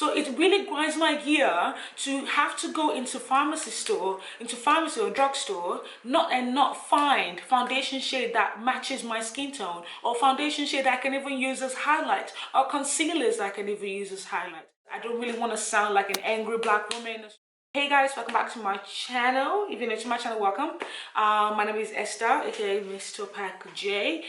So it really grinds my gear to have to go into pharmacy or drugstore, not find foundation shade that matches my skin tone, or foundation shade that I can even use as highlight, or concealers that I can even use as highlight. I don't really want to sound like an angry black woman. Hey guys, welcome back to my channel. If you're new to my channel, welcome. My name is Esther, aka MsTopacJay.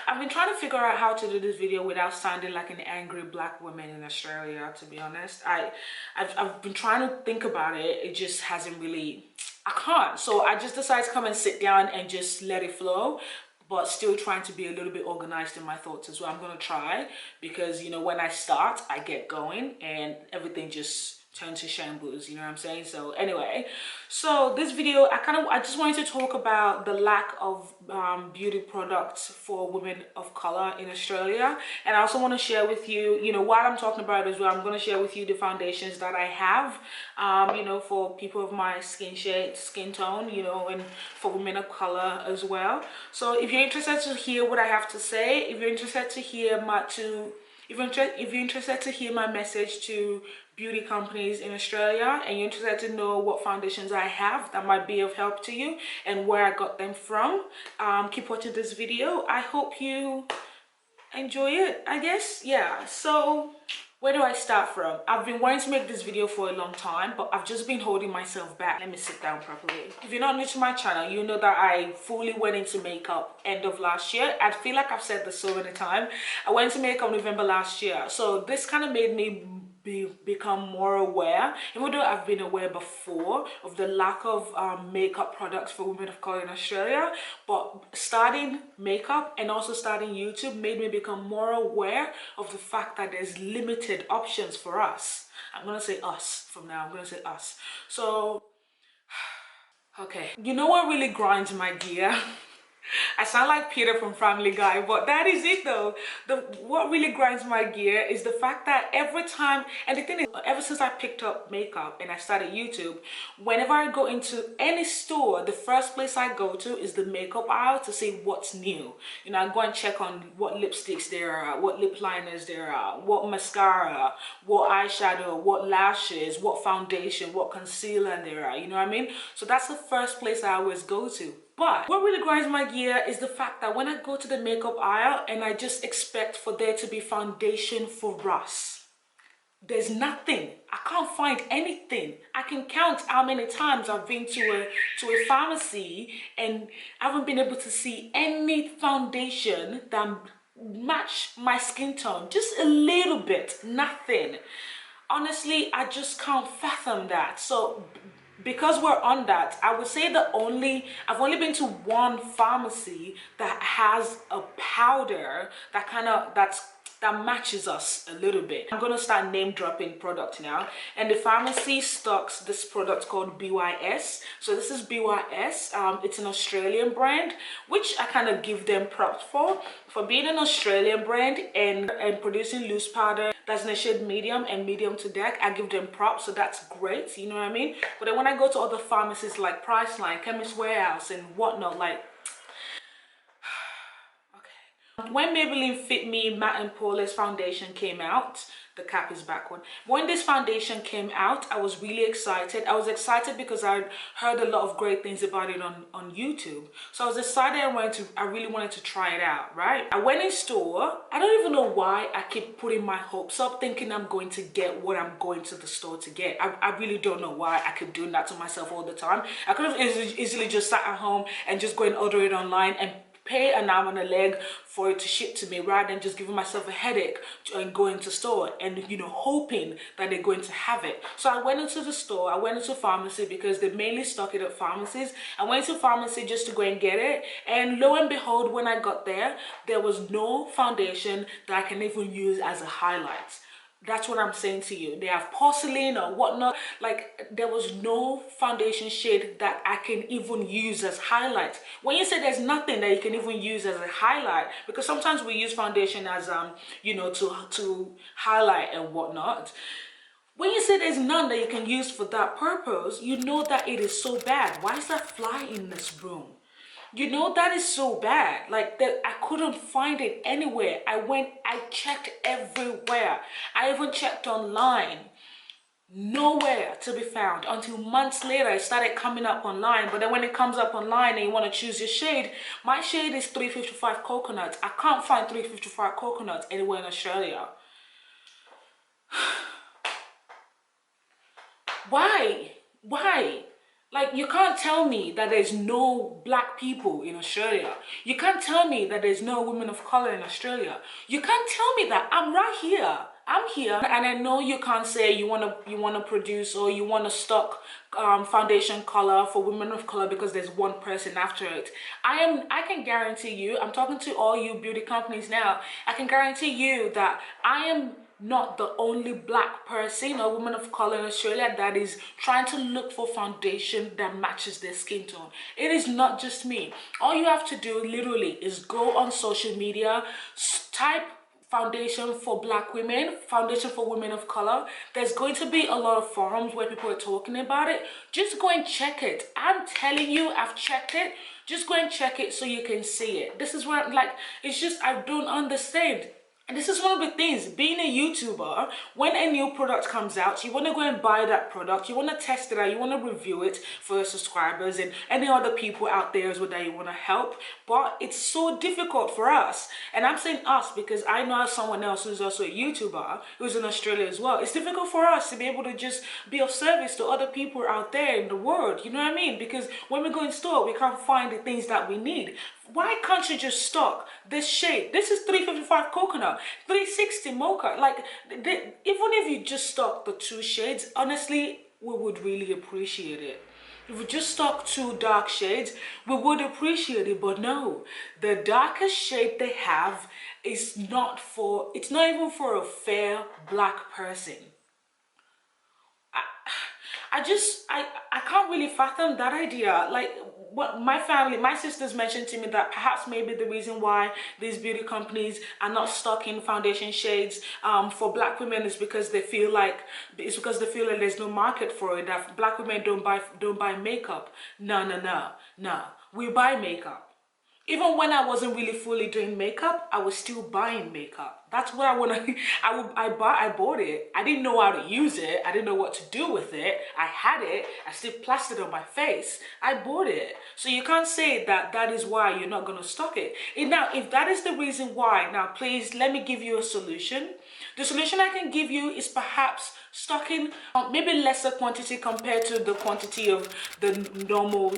I've been trying to figure out how to do this video without sounding like an angry black woman in Australia, to be honest. I've been trying to think about it. It just hasn't really, I can't. So I just decided to come and sit down and just let it flow, but still trying to be a little bit organized in my thoughts as well. I'm gonna try, because you know, when I start, I get going and everything just turn to shambles, you know what I'm saying? So anyway, so this video, I just wanted to talk about the lack of beauty products for women of color in Australia. And I also want to share with you, you know, while I'm talking about it as well, I'm going to share with you the foundations that I have, you know, for people of my skin tone, you know, and for women of color as well. So if you're interested to hear what I have to say, if you're interested to hear if you're interested to hear my message to beauty companies in Australia, and you're interested to know what foundations I have that might be of help to you and where I got them from, keep watching this video. I hope you enjoy it, I guess. Yeah, so where do I start from? I've been wanting to make this video for a long time, but I've just been holding myself back. Let me sit down properly. If you're not new to my channel, you know that I fully went into makeup end of last year. I feel like I've said this so many times. I went into makeup November last year. So this kind of made me become more aware, even though I've been aware before of the lack of makeup products for women of color in Australia, but starting makeup and also starting YouTube made me become more aware of the fact that there's limited options for us. I'm gonna say us from now. I'm gonna say us. So okay, you know what really grinds my gear? I sound like Peter from Family Guy, but that is it though. What really grinds my gear is the fact that every time, and the thing is, ever since I picked up makeup and I started YouTube, whenever I go into any store, the first place I go to is the makeup aisle to see what's new. You know, I go and check on what lipsticks there are, what lip liners there are, what mascara, what eyeshadow, what lashes, what foundation, what concealer there are, you know what I mean? So that's the first place I always go to. But what really grinds my gear is the fact that when I go to the makeup aisle and I just expect for there to be foundation for us, there's nothing. I can't find anything. I can count how many times I've been to a pharmacy and I haven't been able to see any foundation that match my skin tone. Just a little bit, nothing. Honestly, I just can't fathom that. So because we're on that, I would say I've only been to one pharmacy that has a powder that matches us a little bit. I'm gonna start name dropping product now, and the pharmacy stocks this product called BYS. So this is BYS. It's an Australian brand, which I kind of give them props for being an Australian brand and producing loose powder that's in a shade medium and medium to dark. I give them props, so that's great, you know what I mean? But then when I go to other pharmacies like Priceline, Chemist Warehouse and whatnot, like, when Maybelline Fit Me Matte and Poreless foundation came out, the cap is backward. When this foundation came out, I was really excited. I was excited because I heard a lot of great things about it on YouTube. So I was excited. I really wanted to try it out, right? I went in store. I don't even know why I keep putting my hopes up, thinking I'm going to get what I'm going to the store to get. I really don't know why I keep doing that to myself all the time. I could have easily just sat at home and just go and order it online and pay an arm and a leg for it to ship to me, rather than just giving myself a headache and going to store and, you know, hoping that they're going to have it. So I went into the store, I went into pharmacy because they mainly stock it at pharmacies. I went to pharmacy just to go and get it, and lo and behold, when I got there, there was no foundation that I can even use as a highlight. That's what I'm saying to you. They have porcelain or whatnot. Like, there was no foundation shade that I can even use as highlight. When you say there's nothing that you can even use as a highlight, because sometimes we use foundation as you know, to highlight and whatnot. When you say there's none that you can use for that purpose, you know that it is so bad. Why is that fly in this room? You know, that is so bad. Like, I couldn't find it anywhere. I checked everywhere. I even checked online. Nowhere to be found until months later it started coming up online. But then when it comes up online and you want to choose your shade, my shade is 355 coconut. I can't find 355 coconut anywhere in Australia. Why? Like, you can't tell me that there's no black people in Australia. You can't tell me that there's no women of color in Australia. You can't tell me that. I'm right here. I'm here, and I know you can't say you wanna produce or you wanna stock foundation color for women of color because there's one person after it. I can guarantee you, I'm talking to all you beauty companies now, I can guarantee you that I am not the only black person or woman of color in Australia that is trying to look for foundation that matches their skin tone. It is not just me. All you have to do literally is go on social media, type foundation for black women, foundation for women of color. There's going to be a lot of forums where people are talking about it. Just go and check it. I'm telling you, I've checked it. Just go and check it so you can see it. This is where I'm like, it's just, I don't understand. And this is one of the things, being a YouTuber, when a new product comes out, you want to go and buy that product, you want to test it out, you want to review it for your subscribers and any other people out there as well that you want to help. But it's so difficult for us. And I'm saying us because I know someone else who's also a YouTuber, who's in Australia as well. It's difficult for us to be able to just be of service to other people out there in the world. You know what I mean? Because when we go in store, we can't find the things that we need. Why can't you just stock this shade? This is 355 coconut, 360 mocha. Like, even if you just stock the two shades, honestly, we would really appreciate it. If we just stock two dark shades, we would appreciate it. But no, the darkest shade they have is not for, it's not even for a fair black person. I can't really fathom that idea. Like, what my family, my sisters mentioned to me that perhaps maybe the reason why these beauty companies are not stocking foundation shades for black women is because they feel like there's no market for it, that black women don't buy makeup. No. We buy makeup. Even when I wasn't really fully doing makeup, I was still buying makeup. That's what I want to, I bought it. I didn't know how to use it. I didn't know what to do with it. I had it. I still plastered it on my face. I bought it. So you can't say that that is why you're not going to stock it. And now, if that is the reason why, now please let me give you a solution. The solution I can give you is perhaps stocking maybe lesser quantity compared to the quantity of the normal,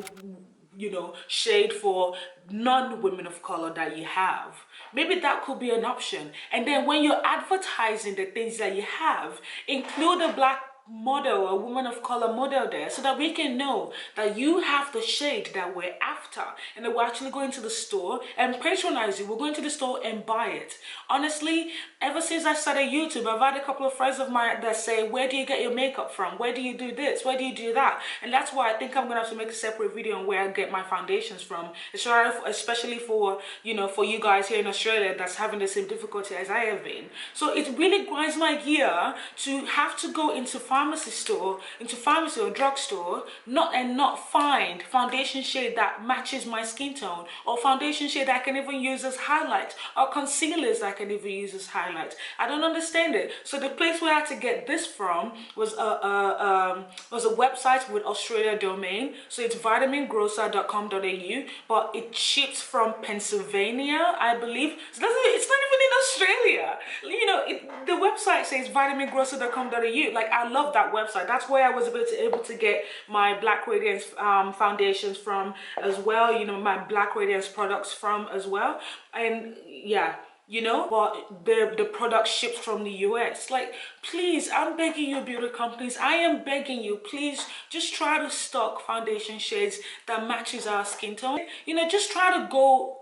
you know, shade for non-women of color that you have. Maybe that could be an option. And then when you're advertising the things that you have, include a black model, a woman of color model there, so that we can know that you have the shade that we're after, and that we're actually going to the store and patronize you. We're going to the store and buy it. Honestly, ever since I started YouTube, I've had a couple of friends of mine that say, where do you get your makeup from? Where do you do this? Where do you do that? And that's why I think I'm gonna have to make a separate video on where I get my foundations from, especially for, you know, for you guys here in Australia that's having the same difficulty as I have been. So it really grinds my gear to have to go into pharmacy or drugstore, not find foundation shade that matches my skin tone, or foundation shade that I can even use as highlight, or concealers that I can even use as highlight. I don't understand it. So the place where I had to get this from was a website with Australia domain. So it's vitamingrocer.com.au, but it ships from Pennsylvania, I believe. So it's not even in Australia. You know, the website says vitamingrocer.com.au. Like, I love that website. That's where I was able to get my Black Radiance foundations from as well, you know, my Black Radiance products from as well. And yeah, you know, but the product ships from the US. Like, please, I'm begging you, beauty companies, I am begging you, please just try to stock foundation shades that matches our skin tone. You know, just try to go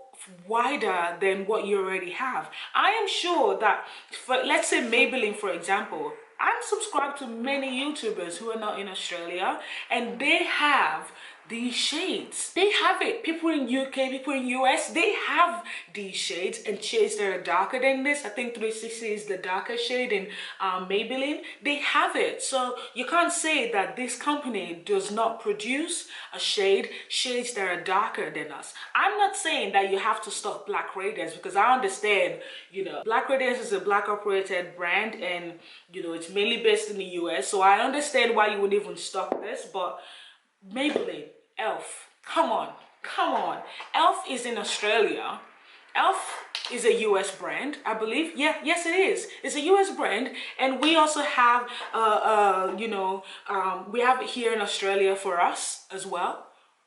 wider than what you already have. I am sure that, for, let's say Maybelline, for example, I'm subscribed to many YouTubers who are not in Australia, and they have these shades. They have it. People in UK, people in US, they have these shades, and shades that are darker than this. I think 360 is the darker shade in Maybelline. They have it. So you can't say that this company does not produce shades that are darker than us. I'm not saying that you have to stop Black Radiance, because I understand, you know, Black Radiance is a Black operated brand, and you know, it's mainly based in the US. So I understand why you would even stop this, but Maybelline, Elf, come on, come on. Elf is in Australia. Elf is a US brand, I believe. Yeah, yes it is. It's a US brand, and we also have, we have it here in Australia for us as well.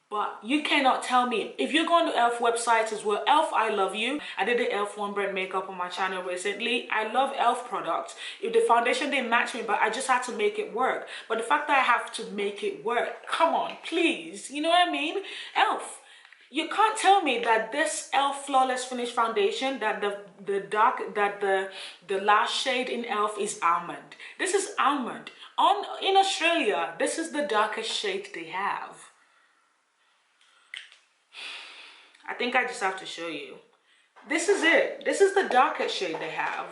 But you cannot tell me, if you're going to Elf websites as well, Elf, I love you. I did the Elf One Brand makeup on my channel recently. I love Elf products. If the foundation didn't match me, but I just had to make it work. But the fact that I have to make it work, come on, please. You know what I mean? Elf. You can't tell me that this Elf Flawless Finish foundation, that the last shade in Elf is almond. This is almond. In Australia, this is the darkest shade they have. I think I just have to show you. This is it. This is the darkest shade they have.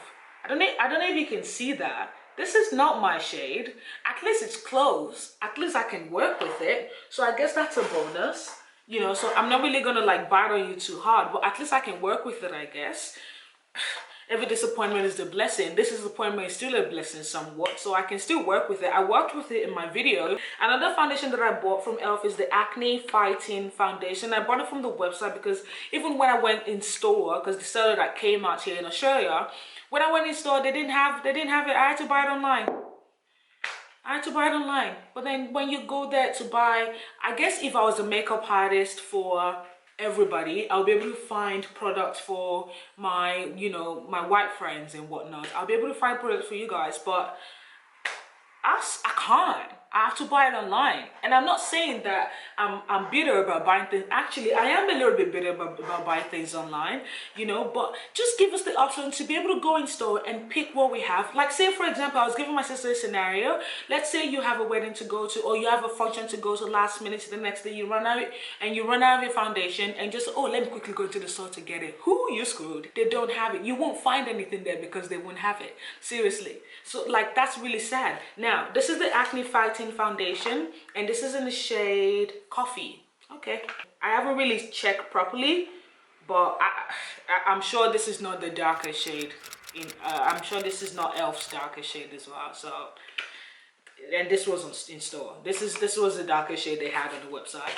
I don't know if you can see that. This is not my shade. At least it's close. At least I can work with it. So I guess that's a bonus. You know, so I'm not really gonna like bite on you too hard, but at least I can work with it, I guess. Every disappointment is a blessing. This disappointment is still a blessing somewhat, so I can still work with it. I worked with it in my video. Another foundation that I bought from Elf is the Acne Fighting Foundation. I bought it from the website because even when I went in store, because the seller that came out here in Australia, when I went in store, they didn't have it. I had to buy it online. But then when you go there to buy, I guess if I was a makeup artist for everybody, I'll be able to find products for my, you know, my white friends and whatnot. I'll be able to find products for you guys, but I can't. I have to buy it online. And I'm not saying that I'm bitter about buying things. Actually, I am a little bit bitter about buying things online, you know, but just give us the option to be able to go in store and pick what we have. Like, say, for example, I was giving my sister a scenario. Let's say you have a wedding to go to, or you have a function to go to last minute, to the next day, you run out of your foundation and just, oh, let me quickly go to the store to get it. Who, you screwed. They don't have it. You won't find anything there because they won't have it. Seriously. So, like, that's really sad. Now, this is the Acne Fighting foundation, and this is in the shade Coffee. Okay, I haven't really checked properly, but I'm sure this is not the darker shade. I'm sure this is not Elf's darker shade as well. So, and this was in store. This was the darker shade they had on the website.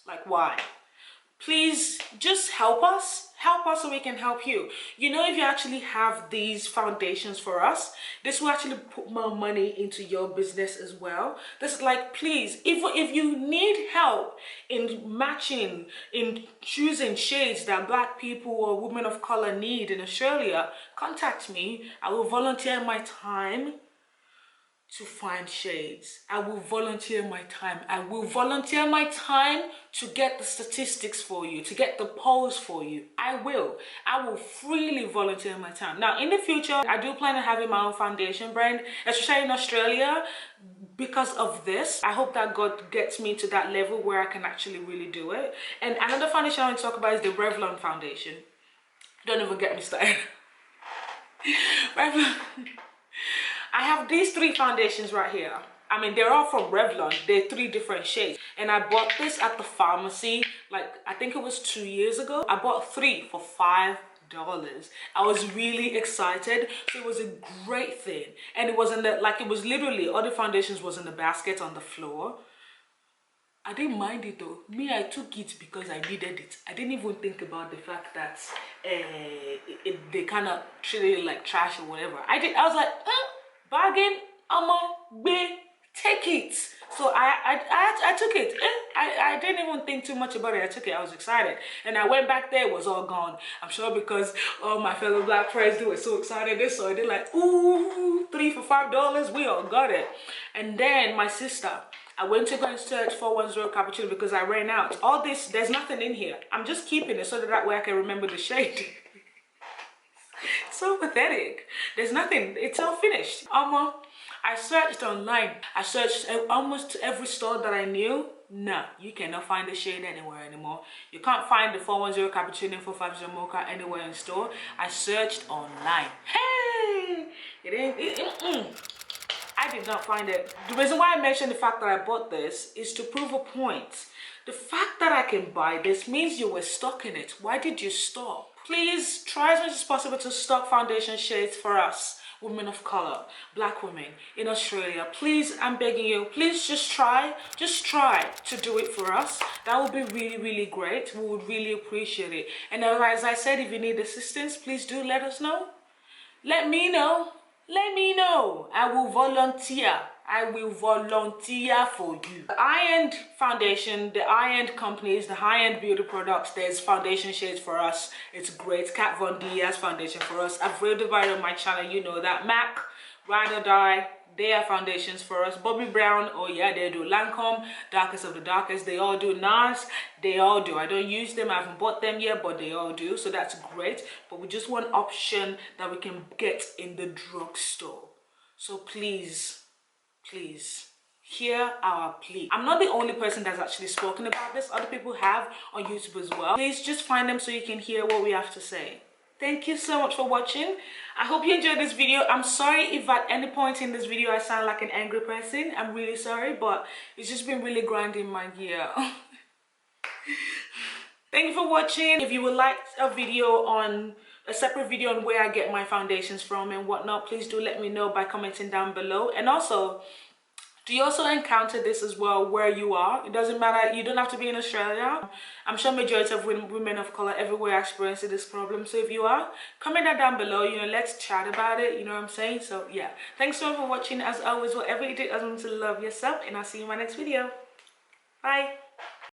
Like, why? Please just help us so we can help you. You know, if you actually have these foundations for us, this will actually put more money into your business as well. This is like, please, if you need help in matching, in choosing shades that Black people or women of color need in Australia, contact me. I will volunteer my time to find shades. I will volunteer my time. I will volunteer my time to get the statistics for you, to get the polls for you. I will freely volunteer my time. Now, in the future, I do plan on having my own foundation brand, especially in Australia. Because of this, I hope that God gets me to that level where I can actually really do it. And another foundation I want to talk about is the Revlon foundation. Don't even get me started. Revlon. I have these 3 foundations right here. I mean, they're all from Revlon. They're 3 different shades. And I bought this at the pharmacy, like, I think it was 2 years ago. I bought 3 for $5. I was really excited. So it was a great thing. And it was in the, like, it was literally, all the foundations was in the basket on the floor. I didn't mind it though. Me, I took it because I needed it. I didn't even think about the fact that they kind of treated it like trash or whatever. I was like, bargain, take it. So I took it. I didn't even think too much about it. I took it. I was excited. And I went back there, it was all gone. I'm sure because all my fellow Black friends, they were so excited. They saw it. They're like, ooh, 3 for $5. We all got it. And then my sister, I went to go and search 410 cappuccino because I ran out. All this, there's nothing in here. I'm just keeping it so that way I can remember the shade. So pathetic. There's nothing. It's all finished. I searched online. I searched almost every store that I knew. No, you cannot find the shade anywhere anymore. You can't find the 410 cappuccino 450 mocha anywhere in store. I searched online. Hey, I did not find it. The reason why I mentioned the fact that I bought this is to prove a point. The fact that I can buy this means you were stuck in it. Why did you stop? Please try as much as possible to stock foundation shades for us, women of color, black women in Australia. Please, I'm begging you, please just try to do it for us. That would be really, really great. We would really appreciate it. And as I said, if you need assistance, please do let us know. Let me know. Let me know. I will volunteer. I will volunteer for you. The high-end foundation, the high-end companies, the high-end beauty products, there's foundation shades for us. It's great. Kat Von D has foundation for us. I've read about it on my channel. You know that. MAC, Ride or Die, they are foundations for us. Bobbi Brown, oh yeah, they do. Lancome, Darkest of the Darkest, they all do. NARS, they all do. I don't use them, I haven't bought them yet, but they all do, so that's great. But we just want option that we can get in the drugstore. So please, hear our plea. I'm not the only person that's actually spoken about this. Other people have on YouTube as well. Please just find them so you can hear what we have to say. Thank you so much for watching. I hope you enjoyed this video. I'm sorry if at any point in this video I sound like an angry person. I'm really sorry, but it's just been really grinding my gear. Thank you for watching. If you would like a separate video on where I get my foundations from and whatnot, please do let me know by commenting down below. And also, do you also encounter this as well where you are? It doesn't matter, you don't have to be in Australia. I'm sure majority of women of color everywhere experiencing this problem. So if you are, comment that down below, you know, let's chat about it, you know what I'm saying? So yeah, thanks so much for watching. As always, whatever you do, I want to love yourself, and I'll see you in my next video. Bye.